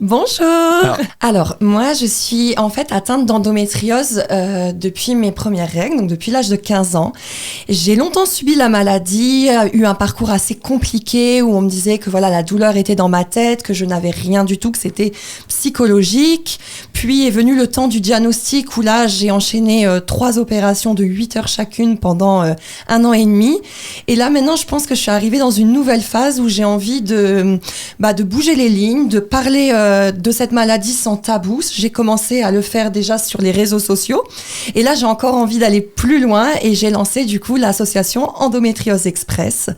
Bonjour. Alors, moi, je suis en fait atteinte d'endométriose depuis mes premières règles, donc depuis l'âge de 15 ans. J'ai longtemps subi la maladie, eu un parcours assez compliqué où on me disait que voilà, la douleur était dans ma tête, que je n'avais rien du tout, que c'était psychologique. Puis est venu le temps du diagnostic où là, j'ai enchaîné 3 opérations de 8 heures chacune pendant 1 an et demi. Et là, maintenant, je pense que je suis arrivée dans une nouvelle phase où j'ai envie de bouger les lignes, de parler de cette maladie sans tabou. J'ai commencé à le faire déjà sur les réseaux sociaux. Et là, j'ai encore envie d'aller plus loin et j'ai lancé du coup l'association Endométriose Express.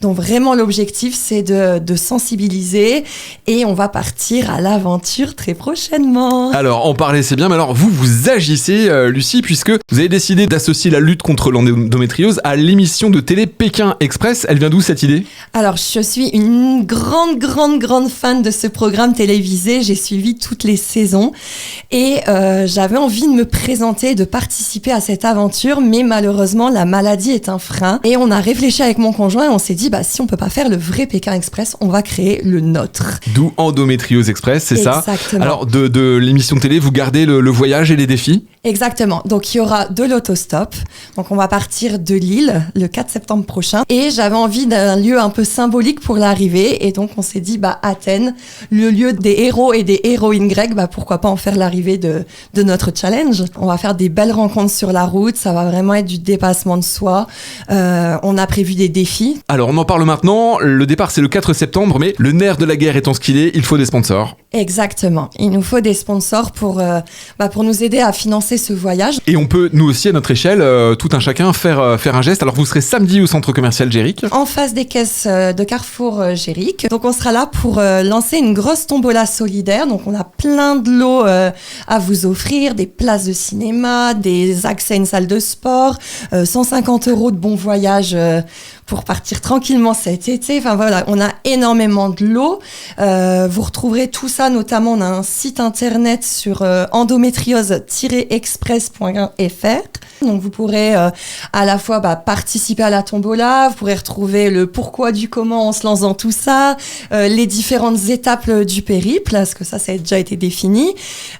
Donc vraiment, l'objectif, c'est de sensibiliser et on va partir à l'aventure très prochainement. Alors, en parler, c'est bien, mais alors vous agissez, Lucie, puisque vous avez décidé d'associer la lutte contre l'endométriose à l'émission de télé Pékin Express. Elle vient d'où cette idée ? Alors, je suis une grande fan de ce programme télévisé. J'ai suivi toutes les saisons et j'avais envie de me présenter, de participer à cette aventure, mais malheureusement, la maladie est un frein. Et on a réfléchi avec mon conjoint et on s'est dit, si on peut pas faire le vrai Pékin Express, on va créer le nôtre. D'où Endométriose Express, c'est ça ? Exactement. Alors, de l'émission télé, vous gardez le voyage et les défis ? Exactement. Donc, il y aura de l'autostop. Donc, on va partir de Lille le 4 septembre prochain. Et j'avais envie d'un lieu un peu symbolique pour l'arrivée. Et donc, on s'est dit, Athènes, le lieu des héros et des héroïnes grecques, pourquoi pas en faire l'arrivée de notre challenge. On va faire des belles rencontres sur la route. Ça va vraiment être du dépassement de soi. On a prévu des défis. Alors, on en parle maintenant. Le départ, c'est le 4 septembre, mais le nerf de la guerre étant ce qu'il est, il faut des sponsors. Exactement. Il nous faut des sponsors pour nous aider à financer ce voyage. Et on peut, nous aussi, à notre échelle, tout un chacun, faire un geste. Alors, vous serez samedi au centre commercial Géric. En face des caisses de Carrefour Géric. Donc, on sera là pour lancer une grosse tombola solidaire. Donc, on a plein de lots à vous offrir, des places de cinéma, des accès à une salle de sport, 150 € de bon voyage pour partir tranquillement cet été. Enfin voilà, on a énormément de lots. Vous retrouverez tout ça, notamment on a un site internet sur endométriose-express.fr. Donc vous pourrez à la fois participer à la tombola, vous pourrez retrouver le pourquoi du comment on se lance dans tout ça, les différentes étapes du périple, parce que ça a déjà été défini.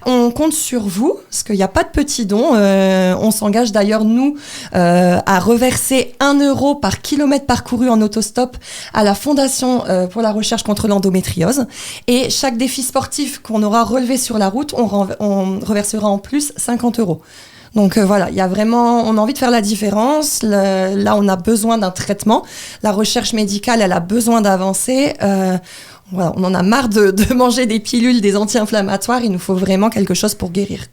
On compte sur vous, parce qu'il n'y a pas de petits dons. On s'engage d'ailleurs, nous, à reverser 1 € par kilomètre parcouru en autostop à la Fondation pour la recherche contre l'endométriose. Et chaque défi sportif qu'on aura relevé sur la route, on reversera en plus 50 €. Donc voilà, il y a vraiment, on a envie de faire la différence. Là, on a besoin d'un traitement. La recherche médicale, elle a besoin d'avancer. Voilà, on en a marre de manger des pilules, des anti-inflammatoires. Il nous faut vraiment quelque chose pour guérir.